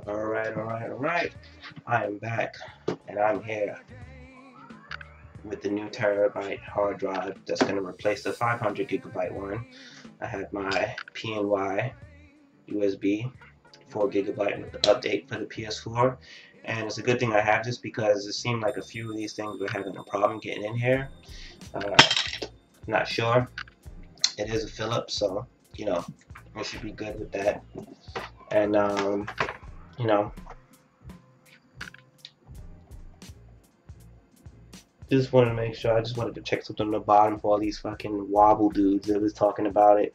Alright. I am back, and I'm here with the new terabyte hard drive that's going to replace the 500 gigabyte one. I have my PNY USB 4 gigabyte with the update for the PS4, and it's a good thing I have this because it seemed like a few of these things were having a problem getting in here. Not sure. It is a Philips, so you know we should be good with that. And you know, just wanted to make sure. I just wanted to check something on the bottom for all these fucking wobble dudes that was talking about it.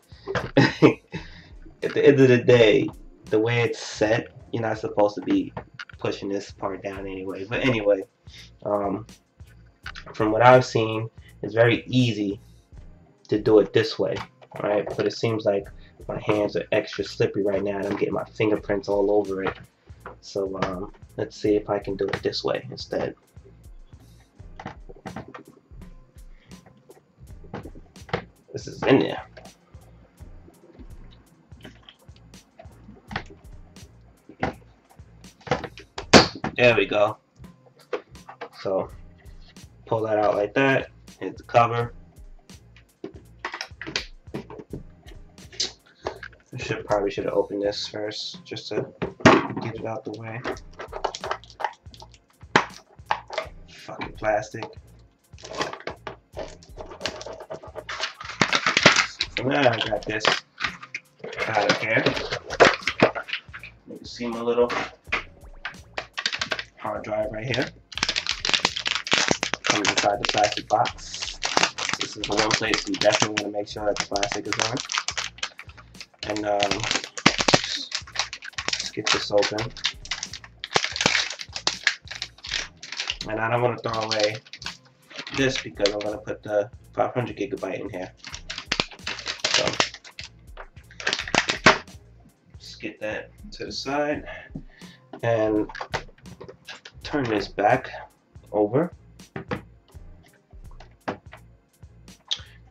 At the end of the day, the way it's set, you're not supposed to be pushing this part down anyway. But anyway, from what I've seen, it's very easy to do it this way, right? But it seems like my hands are extra slippery right now, and I'm getting my fingerprints all over it. So let's see if I can do it this way instead. This is in there. There we go. So pull that out like that. Here's the cover. I probably should have opened this first just to get it out the way. Fucking plastic. So now I got this out of here. You can see my little hard drive right here. Comes inside the plastic box. This is the one place we definitely want to make sure that the plastic is on. And let's get this open. And I don't want to throw away this because I'm going to put the 500 gigabyte in here. So let's get that to the side and turn this back over.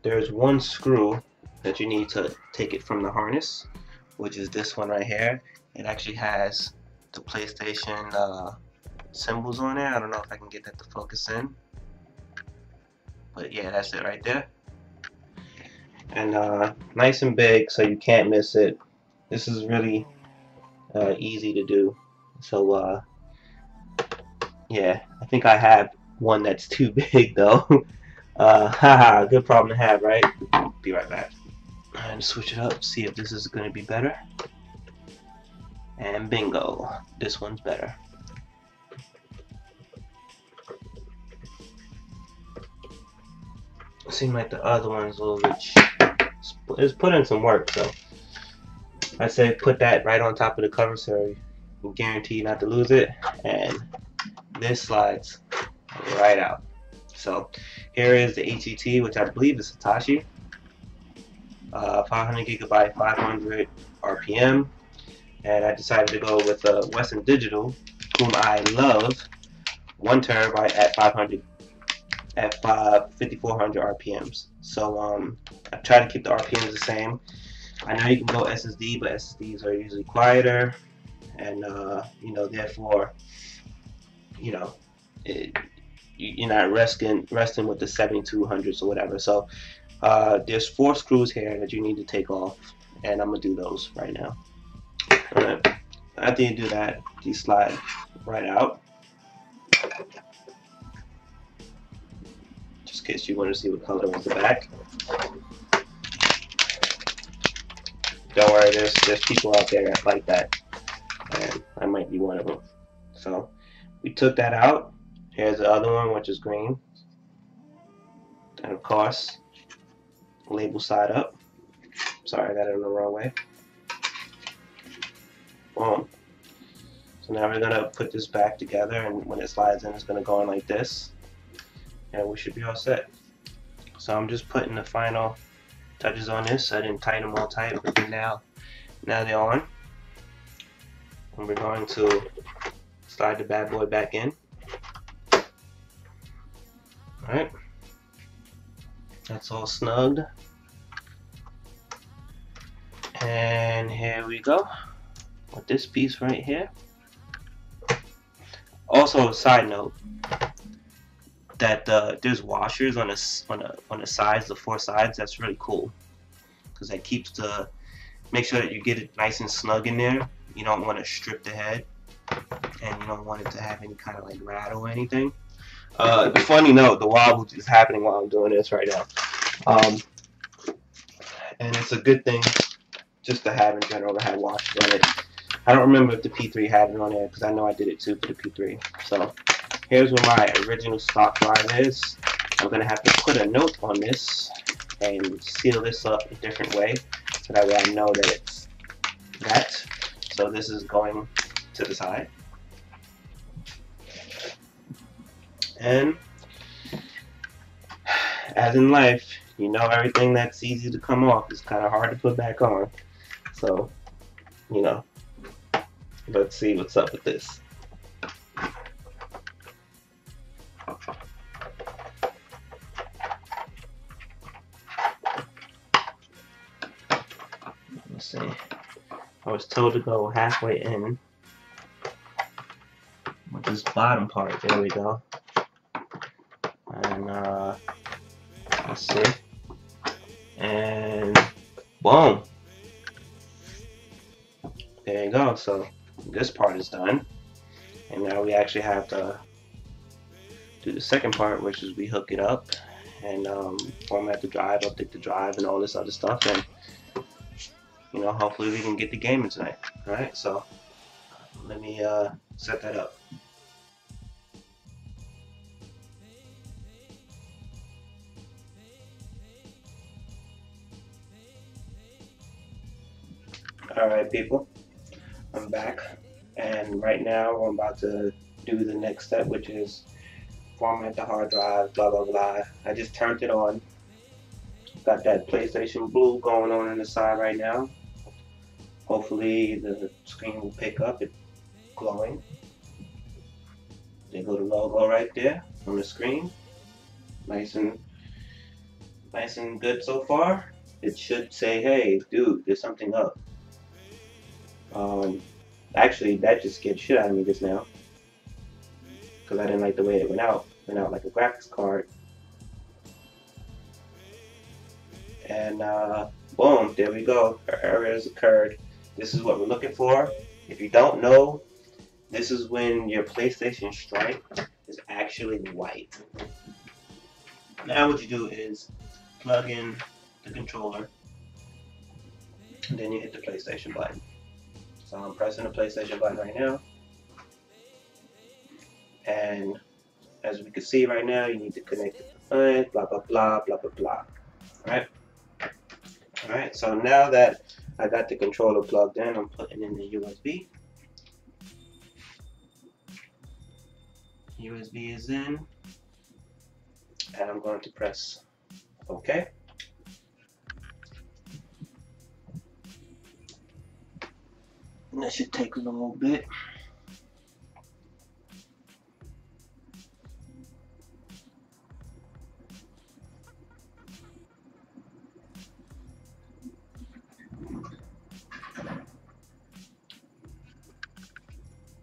There's one screw that you need to take it from the harness, which is this one right here. It actually has the PlayStation symbols on there. I don't know if I can get that to focus in, but yeah, that's it right there. And nice and big, so you can't miss it. This is really easy to do. So yeah, I think I have one that's too big though. Haha, good problem to have, right? Be right back. And switch it up, see if this is going to be better. And bingo, this one's better. It seemed like the other one's a little rich. It's put in some work, so I say put that right on top of the cover so you guarantee not to lose it. And this slides right out. So here is the HET, which I believe is Hitachi. 500 gigabyte, 500 RPM, and I decided to go with Western Digital, whom I love, 1 terabyte at 5400 RPMs. So I try to keep the RPMs the same. I know you can go SSD, but SSDs are usually quieter, and you know, therefore, you know, you're not resting with the 7200s or whatever. So there's 4 screws here that you need to take off, and I'm gonna do those right now. Alright. After you do that, these slide right out. Just in case you want to see what color was the back. Don't worry, there's people out there like that, and I might be one of them. So we took that out. Here's the other one, which is green, and of course, label side up. Sorry, I got it in the wrong way. Boom. So now we're gonna put this back together, and when it slides in, it's gonna go in like this, and we should be all set. So I'm just putting the final touches on this. I didn't tighten them all tight, but now they're on, and we're going to slide the bad boy back in. All right. That's all snugged. And here we go with this piece right here. Also, a side note that there's washers on the sides, the four sides. That's really cool because that keeps the make sure that you get it nice and snug in there. You don't want to strip the head, and you don't want it to have any kind of like rattle or anything. Funny note, the wobble is happening while I'm doing this right now, and it's a good thing just to have in general to have washers on it. I don't remember if the P3 had it on there because I know I did it too for the P3. So here's where my original stock drive is. I'm gonna have to put a note on this and seal this up a different way so that way I know that it's that. So this is going to the side. And as in life, you know, everything that's easy to come off is kind of hard to put back on. So, you know, let's see what's up with this. Let's see. I was told to go halfway in with this bottom part. There we go. And let's see. And boom. There you go. So this part is done. And now we actually have to do the second part, which is we hook it up and format the drive, update the drive, and all this other stuff. And you know, hopefully we can get the game in tonight. All right, so let me set that up. All right, people, I'm back, and right now I'm about to do the next step, which is format the hard drive, blah blah blah. I just turned it on. Got that PlayStation Blue going on the side right now. Hopefully the screen will pick up it glowing. There go the logo right there on the screen. Nice and good so far. It should say, hey dude, there's something up. Actually that just scared shit out of me just now. Because I didn't like the way it went out. It went out like a graphics card. And boom, there we go. Our error has occurred. This is what we're looking for. If you don't know, this is when your PlayStation Strike is actually white. Now what you do is plug in the controller, and then you hit the PlayStation button. So I'm pressing the PlayStation button right now. And as we can see right now, you need to connect it to the phone, blah, blah, blah, blah, blah, blah. Alright? Alright, so now that I got the controller plugged in, I'm putting in the USB. USB is in. And I'm going to press OK. And that should take a little bit.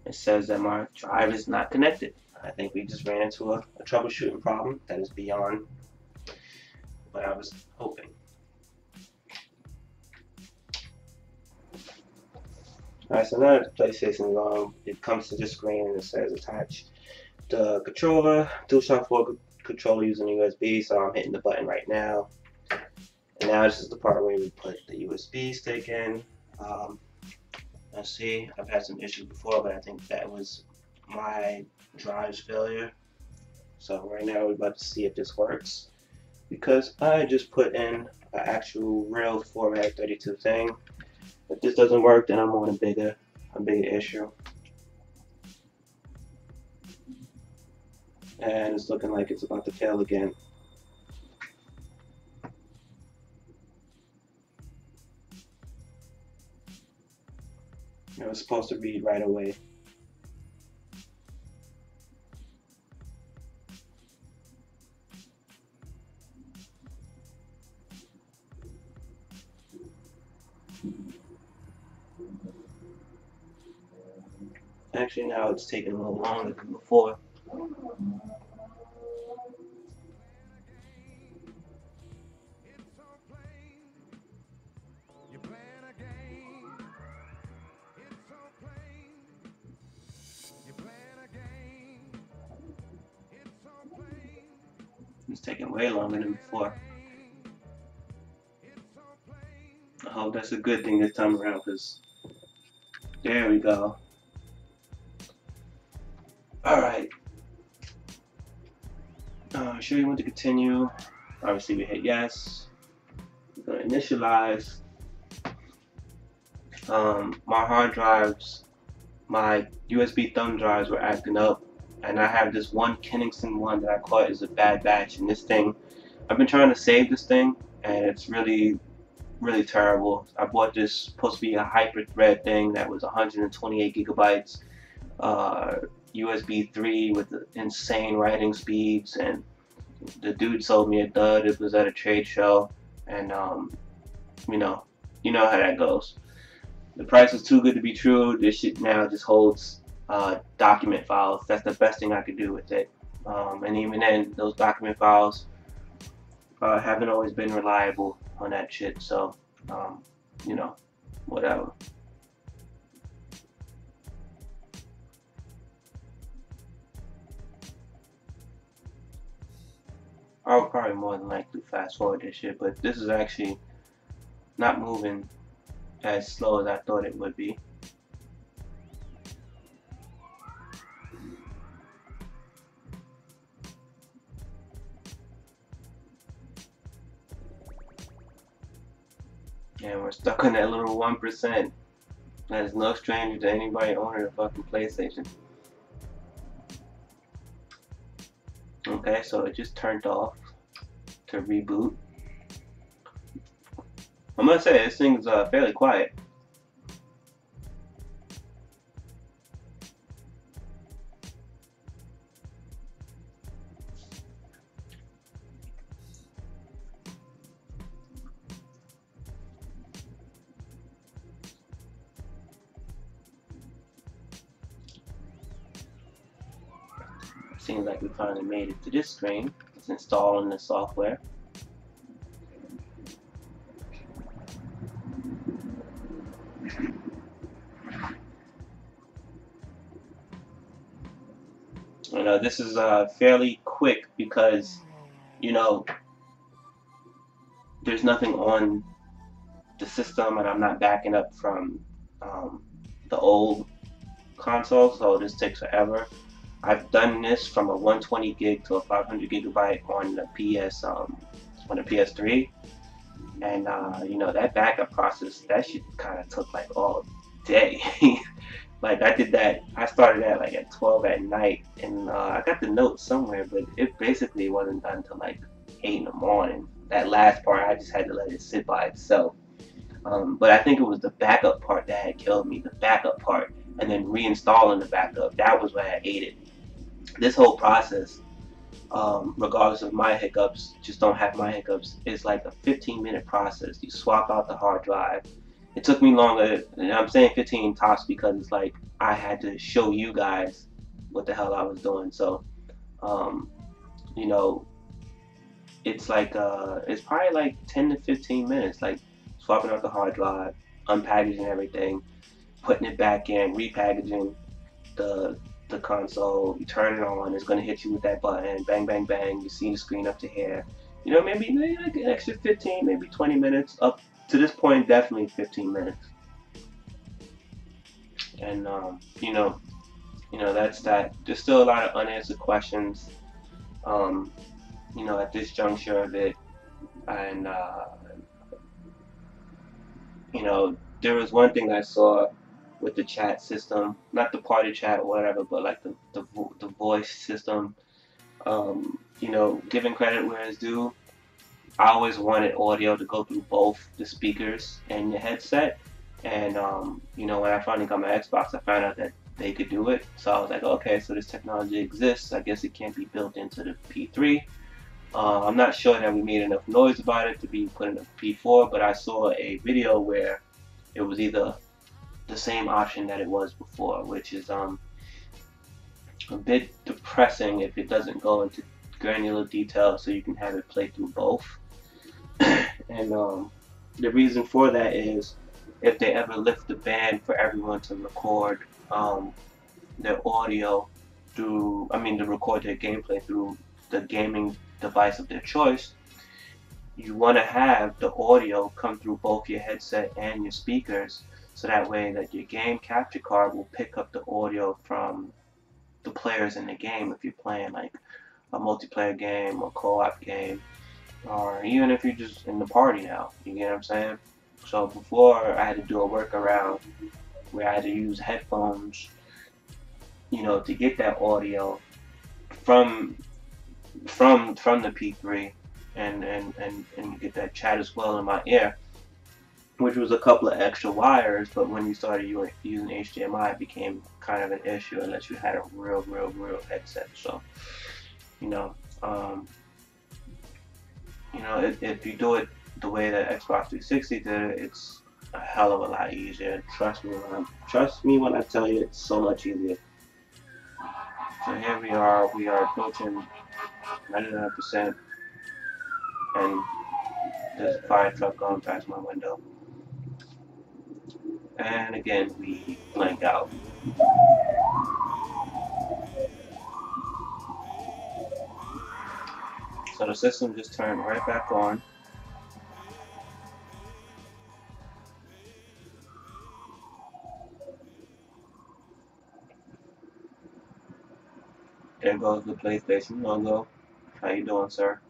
It says that my drive is not connected. I think we just ran into a troubleshooting problem that is beyond what I was hoping. Alright, so now that the PlayStation is on, it comes to this screen and it says attach the controller, DualShock 4 controller using USB, so I'm hitting the button right now. And now this is the part where we put the USB stick in. Let's see, I've had some issues before, but I think that was my drive's failure. So right now we're about to see if this works, because I just put in an actual real format 32 thing. If this doesn't work, then I'm on a bigger issue. And it's looking like it's about to fail again. It was supposed to read right away. Actually, now it's taking a little longer than before. It's taking way longer than before. I hope that's a good thing this time around, because there we go. Alright. Sure you want to continue. Obviously we hit yes. We're going to initialize. My hard drives, my USB thumb drives were acting up, and I have this one Kinnington one that I caught is a bad batch, and this thing, I've been trying to save this thing, and it's really terrible. I bought this, supposed to be a hyper thread thing that was 128 gigabytes, USB 3 with insane writing speeds, and the dude sold me a dud. It was at a trade show, and you know how that goes. The price was too good to be true. This shit now just holds document files. That's the best thing I could do with it. And even then, those document files haven't always been reliable on that shit. So, whatever. I'll probably more than likely fast forward this shit, but this is actually not moving as slow as I thought it would be. And we're stuck on that little 1%. That is no stranger to anybody owning a fucking PlayStation. Okay, so it just turned off to reboot. I must say, this thing's fairly quiet. Seems like we finally made it to this screen. It's installing the software. This is fairly quick because, there's nothing on the system, and I'm not backing up from the old console, so this takes forever. I've done this from a 120 gig to a 500 gigabyte on the PS3, and that backup process, that shit kind of took like all day. Like I did that, I started at like at 12 at night, and I got the note somewhere, but it basically wasn't done until like 8 in the morning. That last part, I just had to let it sit by itself. But I think it was the backup part that had killed me, the backup part, and then reinstalling the backup, that was what I ate it. This whole process, regardless of my hiccups, just don't have my hiccups, is like a 15-minute process. You swap out the hard drive. It took me longer, and I'm saying 15 tops because it's like I had to show you guys what the hell I was doing. So, it's like it's probably like 10 to 15 minutes, like swapping out the hard drive, unpackaging everything, putting it back in, repackaging the console. You turn it on, it's going to hit you with that button, bang bang bang, you see the screen up to here. Maybe like an extra 15, maybe 20 minutes. Up to this point, definitely 15 minutes. And that's that. There's still a lot of unanswered questions at this juncture of it. And there was one thing I saw with the chat system, not the party chat or whatever, but like the voice system. Giving credit where it's due, I always wanted audio to go through both the speakers and your headset. And when I finally got my Xbox, I found out that they could do it. So I was like, okay, so this technology exists. I guess it can't be built into the P3. I'm not sure that we made enough noise about it to be put in the P4, but I saw a video where it was either the same option that it was before, which is a bit depressing if it doesn't go into granular detail, so you can have it play through both. And the reason for that is if they ever lift the ban for everyone to record their audio through, to record their gameplay through the gaming device of their choice, you want to have the audio come through both your headset and your speakers, so that way that your game capture card will pick up the audio from the players in the game if you're playing like a multiplayer game or co-op game, or even if you're just in the party now. You get what I'm saying? So before, I had to do a workaround where I had to use headphones, to get that audio from the P3 and get that chat as well in my ear, which was a couple of extra wires. But when you started using HDMI, it became kind of an issue unless you had a real headset. So, if you do it the way that Xbox 360 did it, it's a hell of a lot easier. Trust me when I tell you, it's so much easier. So here we are approaching 99%, and there's a fire truck going past my window. And again, we blank out. So the system just turned right back on. There goes the PlayStation logo. How you doing, sir?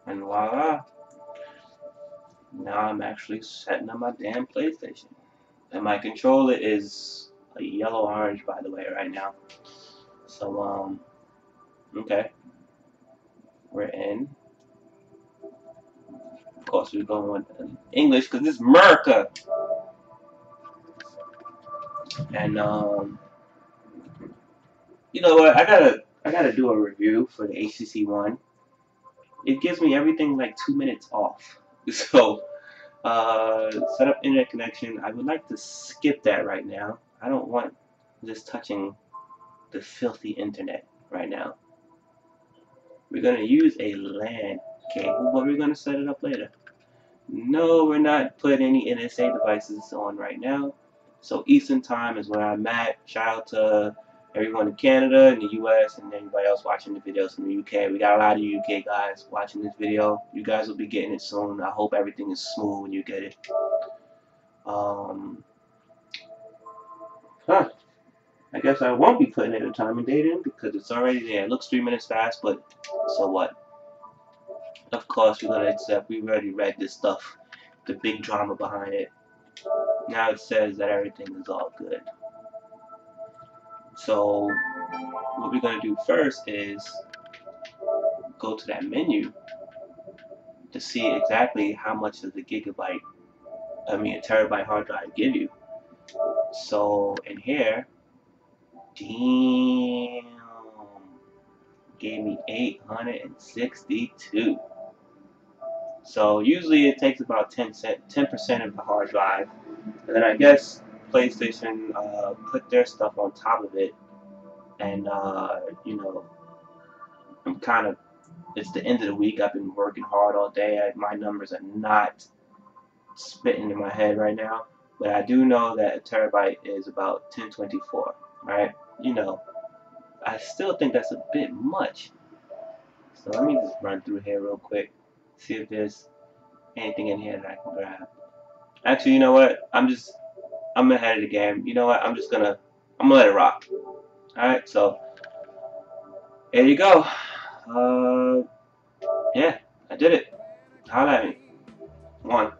And voila! Now I'm actually setting up my damn PlayStation. And my controller is a yellow-orange, by the way, right now. So, okay. We're in. Of course, we're going with English, because this is America! And, you know what? I gotta do a review for the HTC One. It gives me everything like 2 minutes off. So, set up internet connection. I would like to skip that right now. I don't want this touching the filthy internet right now. We're gonna use a LAN cable, but we're gonna set it up later. No, we're not putting any NSA devices on right now. So Eastern time is where I'm at. Shout out to everyone in Canada and the US and anybody else watching the videos from the UK. We got a lot of UK guys watching this video. You guys will be getting it soon. I hope everything is smooth when you get it. I guess I won't be putting any time and date in because it's already there. It looks 3 minutes fast, but so what? Of course, we're going to accept. We already read this stuff, the big drama behind it. Now it says that everything is all good. So what we're going to do first is go to that menu to see exactly how much does a terabyte hard drive give you. So in here, damn, gave me 862. So usually it takes about 10% of the hard drive, and then I guess PlayStation put their stuff on top of it, and it's the end of the week. I've been working hard all day. My numbers are not spitting in my head right now, but I do know that a terabyte is about 1024, right? I still think that's a bit much. So let me just run through here real quick, see if there's anything in here that I can grab. Actually, you know what? I'm ahead of the game. You know what? I'm gonna let it rock. Alright, so there you go. Yeah, I did it. Holla at me. 1.